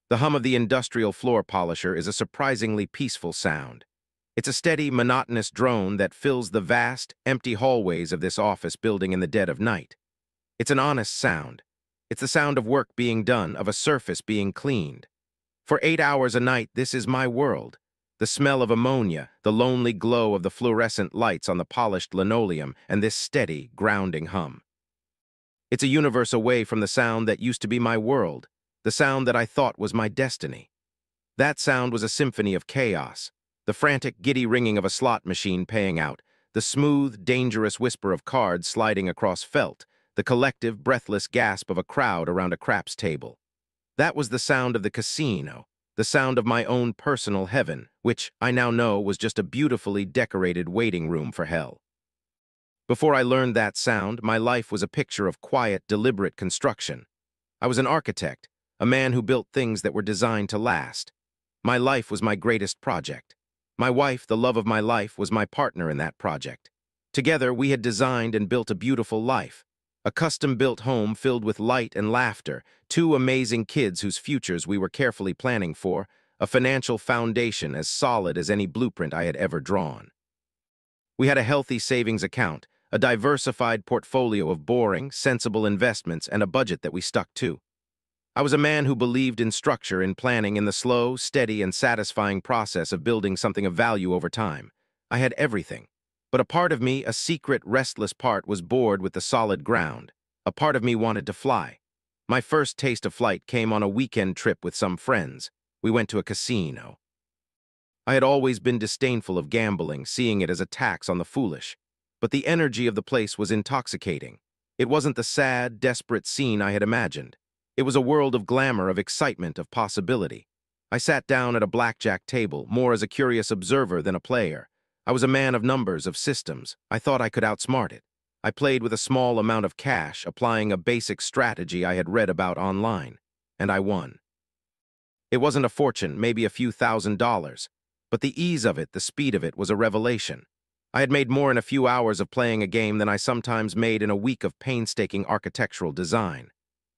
The hum of the industrial floor polisher is a surprisingly peaceful sound. It's a steady, monotonous drone that fills the vast, empty hallways of this office building in the dead of night. It's an honest sound. It's the sound of work being done, of a surface being cleaned. For 8 hours a night, this is my world. The smell of ammonia, the lonely glow of the fluorescent lights on the polished linoleum, and this steady, grounding hum. It's a universe away from the sound that used to be my world, the sound that I thought was my destiny. That sound was a symphony of chaos, the frantic, giddy ringing of a slot machine paying out, the smooth, dangerous whisper of cards sliding across felt, the collective, breathless gasp of a crowd around a craps table. That was the sound of the casino, the sound of my own personal heaven, which I now know was just a beautifully decorated waiting room for hell. Before I learned that sound, my life was a picture of quiet, deliberate construction. I was an architect, a man who built things that were designed to last. My life was my greatest project. My wife, the love of my life, was my partner in that project. Together, we had designed and built a beautiful life, a custom-built home filled with light and laughter, two amazing kids whose futures we were carefully planning for, a financial foundation as solid as any blueprint I had ever drawn. We had a healthy savings account, a diversified portfolio of boring, sensible investments, and a budget that we stuck to. I was a man who believed in structure, in planning, in the slow, steady, and satisfying process of building something of value over time. I had everything. But a part of me, a secret, restless part, was bored with the solid ground. A part of me wanted to fly. My first taste of flight came on a weekend trip with some friends. We went to a casino. I had always been disdainful of gambling, seeing it as a tax on the foolish. But the energy of the place was intoxicating. It wasn't the sad, desperate scene I had imagined. It was a world of glamour, of excitement, of possibility. I sat down at a blackjack table, more as a curious observer than a player. I was a man of numbers, of systems. I thought I could outsmart it. I played with a small amount of cash, applying a basic strategy I had read about online. And I won. It wasn't a fortune, maybe a few $1,000s. But the ease of it, the speed of it, was a revelation. I had made more in a few hours of playing a game than I sometimes made in a week of painstaking architectural design.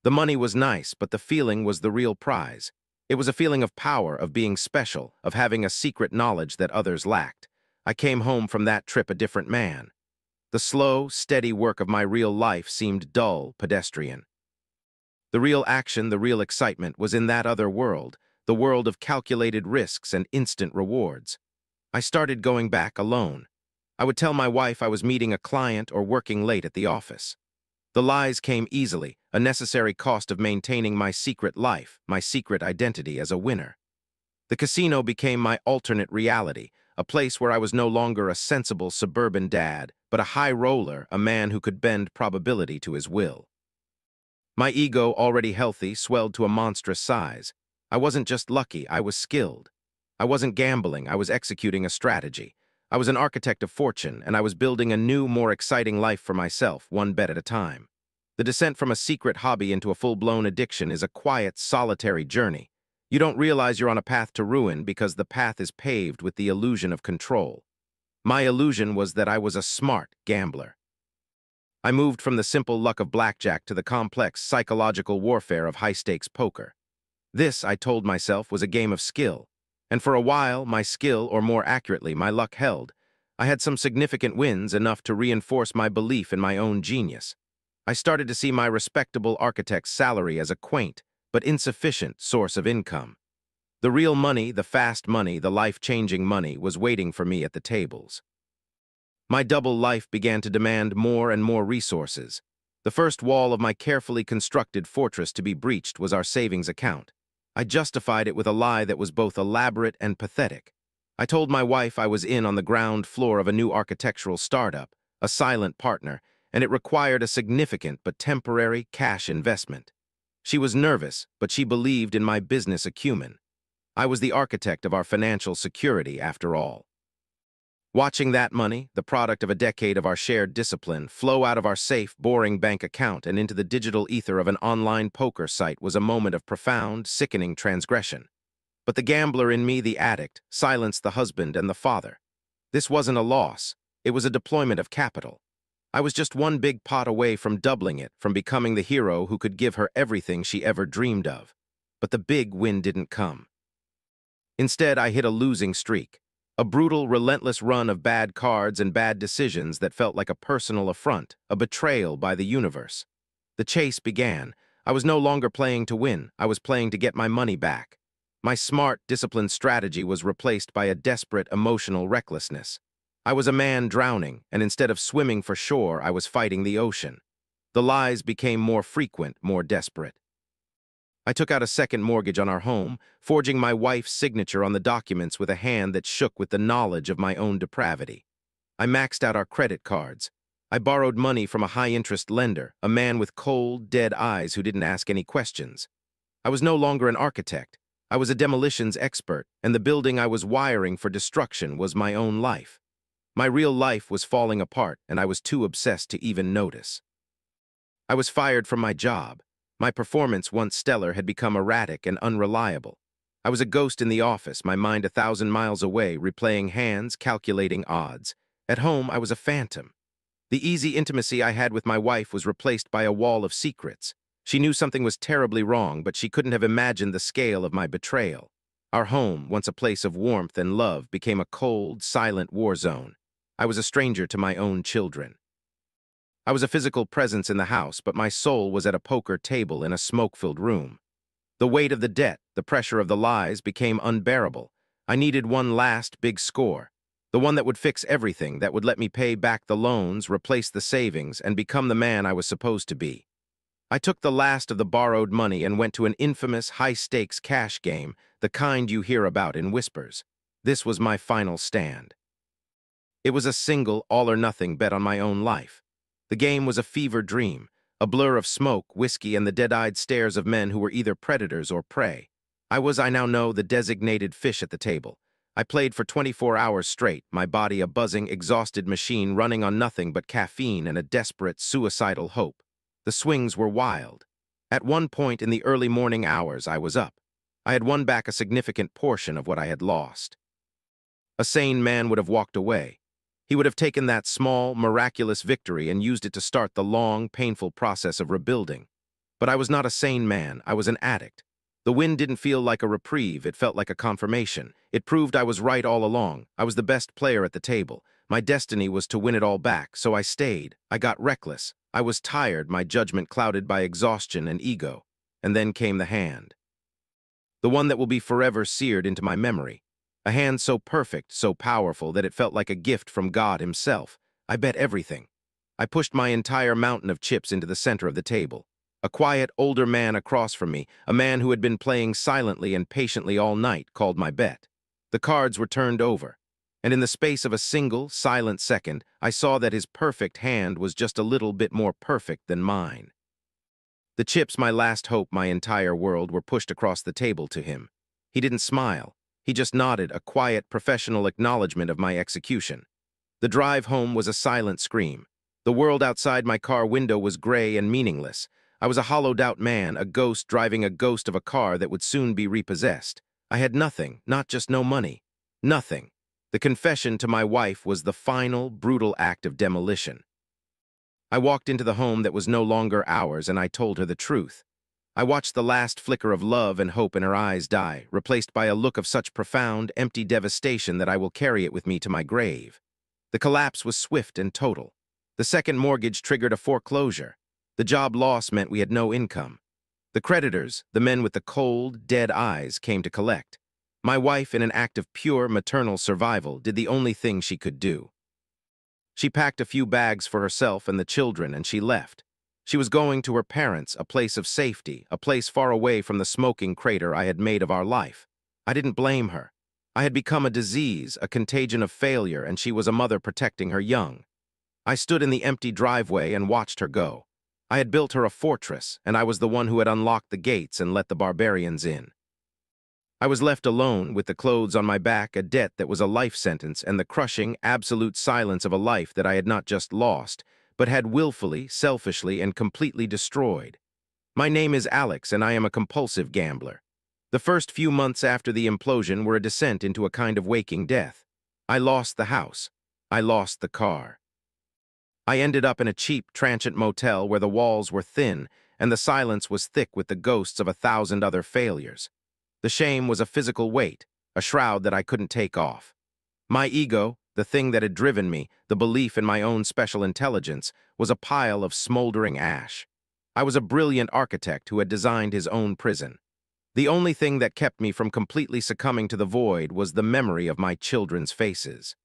The money was nice, but the feeling was the real prize. It was a feeling of power, of being special, of having a secret knowledge that others lacked. I came home from that trip a different man. The slow, steady work of my real life seemed dull, pedestrian. The real action, the real excitement was in that other world, the world of calculated risks and instant rewards. I started going back alone. I would tell my wife I was meeting a client or working late at the office. The lies came easily, a necessary cost of maintaining my secret life, my secret identity as a winner. The casino became my alternate reality, a place where I was no longer a sensible suburban dad, but a high roller, a man who could bend probability to his will. My ego, already healthy, swelled to a monstrous size. I wasn't just lucky, I was skilled. I wasn't gambling, I was executing a strategy. I was an architect of fortune, and I was building a new, more exciting life for myself, one bet at a time. The descent from a secret hobby into a full-blown addiction is a quiet, solitary journey. You don't realize you're on a path to ruin because the path is paved with the illusion of control. My illusion was that I was a smart gambler. I moved from the simple luck of blackjack to the complex psychological warfare of high-stakes poker. This, I told myself, was a game of skill. And for a while, my skill, or more accurately, my luck held. I had some significant wins, enough to reinforce my belief in my own genius. I started to see my respectable architect's salary as a quaint, but insufficient source of income. The real money, the fast money, the life-changing money, was waiting for me at the tables. My double life began to demand more and more resources. The first wall of my carefully constructed fortress to be breached was our savings account. I justified it with a lie that was both elaborate and pathetic. I told my wife I was in on the ground floor of a new architectural startup, a silent partner, and it required a significant but temporary cash investment. She was nervous, but she believed in my business acumen. I was the architect of our financial security, after all. Watching that money, the product of a decade of our shared discipline, flow out of our safe, boring bank account and into the digital ether of an online poker site was a moment of profound, sickening transgression. But the gambler in me, the addict, silenced the husband and the father. This wasn't a loss. It was a deployment of capital. I was just one big pot away from doubling it, from becoming the hero who could give her everything she ever dreamed of. But the big win didn't come. Instead, I hit a losing streak, a brutal, relentless run of bad cards and bad decisions that felt like a personal affront, a betrayal by the universe. The chase began. I was no longer playing to win. I was playing to get my money back. My smart, disciplined strategy was replaced by a desperate, emotional recklessness. I was a man drowning, and instead of swimming for shore, I was fighting the ocean. The lies became more frequent, more desperate. I took out a second mortgage on our home, forging my wife's signature on the documents with a hand that shook with the knowledge of my own depravity. I maxed out our credit cards. I borrowed money from a high-interest lender, a man with cold, dead eyes who didn't ask any questions. I was no longer an architect. I was a demolitions expert, and the building I was wiring for destruction was my own life. My real life was falling apart, and I was too obsessed to even notice. I was fired from my job. My performance, once stellar, had become erratic and unreliable. I was a ghost in the office, my mind 1,000 miles away, replaying hands, calculating odds. At home, I was a phantom. The easy intimacy I had with my wife was replaced by a wall of secrets. She knew something was terribly wrong, but she couldn't have imagined the scale of my betrayal. Our home, once a place of warmth and love, became a cold, silent war zone. I was a stranger to my own children. I was a physical presence in the house, but my soul was at a poker table in a smoke-filled room. The weight of the debt, the pressure of the lies, became unbearable. I needed one last big score, the one that would fix everything, that would let me pay back the loans, replace the savings, and become the man I was supposed to be. I took the last of the borrowed money and went to an infamous high-stakes cash game, the kind you hear about in whispers. This was my final stand. It was a single, all-or-nothing bet on my own life. The game was a fever dream, a blur of smoke, whiskey, and the dead-eyed stares of men who were either predators or prey. I now know, the designated fish at the table. I played for 24 hours straight, my body a buzzing, exhausted machine running on nothing but caffeine and a desperate, suicidal hope. The swings were wild. At one point in the early morning hours, I was up. I had won back a significant portion of what I had lost. A sane man would have walked away. He would have taken that small, miraculous victory and used it to start the long, painful process of rebuilding. But I was not a sane man. I was an addict. The win didn't feel like a reprieve. It felt like a confirmation. It proved I was right all along. I was the best player at the table. My destiny was to win it all back, so I stayed. I got reckless. I was tired, my judgment clouded by exhaustion and ego. And then came the hand. The one that will be forever seared into my memory. A hand so perfect, so powerful, that it felt like a gift from God himself. I bet everything. I pushed my entire mountain of chips into the center of the table. A quiet, older man across from me, a man who had been playing silently and patiently all night, called my bet. The cards were turned over, and in the space of a single, silent second, I saw that his perfect hand was just a little bit more perfect than mine. The chips, my last hope, my entire world, were pushed across the table to him. He didn't smile. He just nodded, a quiet, professional acknowledgement of my execution. The drive home was a silent scream. The world outside my car window was gray and meaningless. I was a hollowed-out man, a ghost driving a ghost of a car that would soon be repossessed. I had nothing, not just no money. Nothing. The confession to my wife was the final, brutal act of demolition. I walked into the home that was no longer ours, and I told her the truth. I watched the last flicker of love and hope in her eyes die, replaced by a look of such profound, empty devastation that I will carry it with me to my grave. The collapse was swift and total. The second mortgage triggered a foreclosure. The job loss meant we had no income. The creditors, the men with the cold, dead eyes, came to collect. My wife, in an act of pure maternal survival, did the only thing she could do. She packed a few bags for herself and the children, and she left. She was going to her parents, a place of safety, a place far away from the smoking crater I had made of our life. I didn't blame her. I had become a disease, a contagion of failure, and she was a mother protecting her young. I stood in the empty driveway and watched her go. I had built her a fortress, and I was the one who had unlocked the gates and let the barbarians in. I was left alone, with the clothes on my back, a debt that was a life sentence, and the crushing, absolute silence of a life that I had not just lost, but had willfully, selfishly, and completely destroyed. My name is Alex, and I am a compulsive gambler. The first few months after the implosion were a descent into a kind of waking death. I lost the house. I lost the car. I ended up in a cheap, transient motel where the walls were thin, and the silence was thick with the ghosts of 1,000 other failures. The shame was a physical weight, a shroud that I couldn't take off. My ego, the thing that had driven me, the belief in my own special intelligence, was a pile of smoldering ash. I was a brilliant architect who had designed his own prison. The only thing that kept me from completely succumbing to the void was the memory of my children's faces.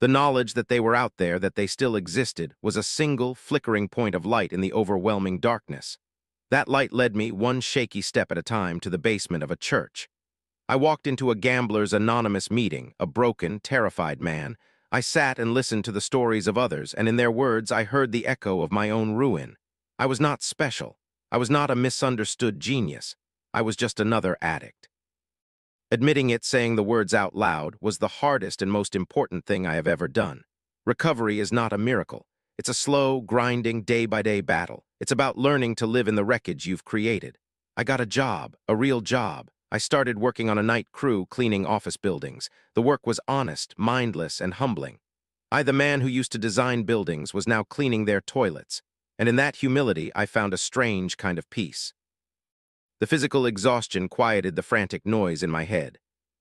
The knowledge that they were out there, that they still existed, was a single, flickering point of light in the overwhelming darkness. That light led me, one shaky step at a time, to the basement of a church. I walked into a gambler's anonymous meeting, a broken, terrified man. I sat and listened to the stories of others, and in their words I heard the echo of my own ruin. I was not special. I was not a misunderstood genius. I was just another addict. Admitting it, saying the words out loud, was the hardest and most important thing I have ever done. Recovery is not a miracle. It's a slow, grinding, day-by-day battle. It's about learning to live in the wreckage you've created. I got a job, a real job. I started working on a night crew cleaning office buildings. The work was honest, mindless, and humbling. I, the man who used to design buildings, was now cleaning their toilets. And in that humility, I found a strange kind of peace. The physical exhaustion quieted the frantic noise in my head.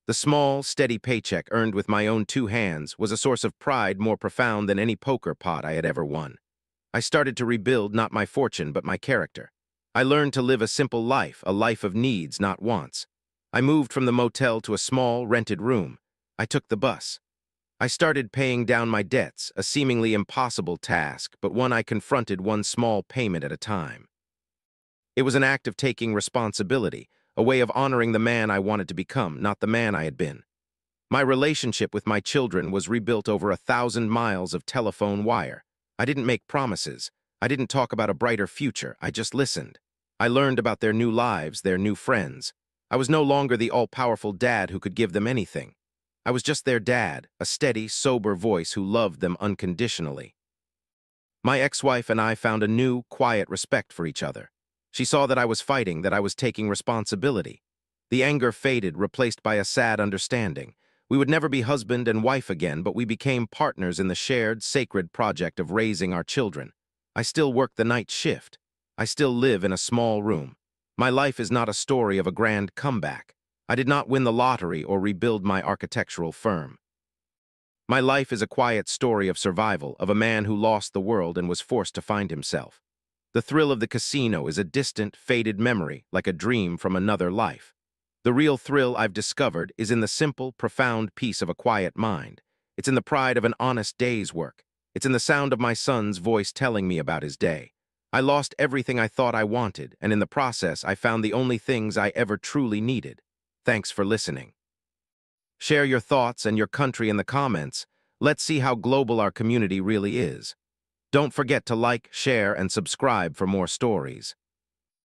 The small, steady paycheck earned with my own 2 hands was a source of pride more profound than any poker pot I had ever won. I started to rebuild not my fortune but my character. I learned to live a simple life, a life of needs, not wants. I moved from the motel to a small, rented room. I took the bus. I started paying down my debts, a seemingly impossible task, but one I confronted one small payment at a time. It was an act of taking responsibility, a way of honoring the man I wanted to become, not the man I had been. My relationship with my children was rebuilt over 1,000 miles of telephone wire. I didn't make promises. I didn't talk about a brighter future. I just listened. I learned about their new lives, their new friends. I was no longer the all-powerful dad who could give them anything. I was just their dad, a steady, sober voice who loved them unconditionally. My ex-wife and I found a new, quiet respect for each other. She saw that I was fighting, that I was taking responsibility. The anger faded, replaced by a sad understanding. We would never be husband and wife again, but we became partners in the shared, sacred project of raising our children. I still work the night shift. I still live in a small room. My life is not a story of a grand comeback. I did not win the lottery or rebuild my architectural firm. My life is a quiet story of survival, of a man who lost the world and was forced to find himself. The thrill of the casino is a distant, faded memory, like a dream from another life. The real thrill I've discovered is in the simple, profound peace of a quiet mind. It's in the pride of an honest day's work. It's in the sound of my son's voice telling me about his day. I lost everything I thought I wanted, and in the process, I found the only things I ever truly needed. Thanks for listening. Share your thoughts and your country in the comments. Let's see how global our community really is. Don't forget to like, share, and subscribe for more stories.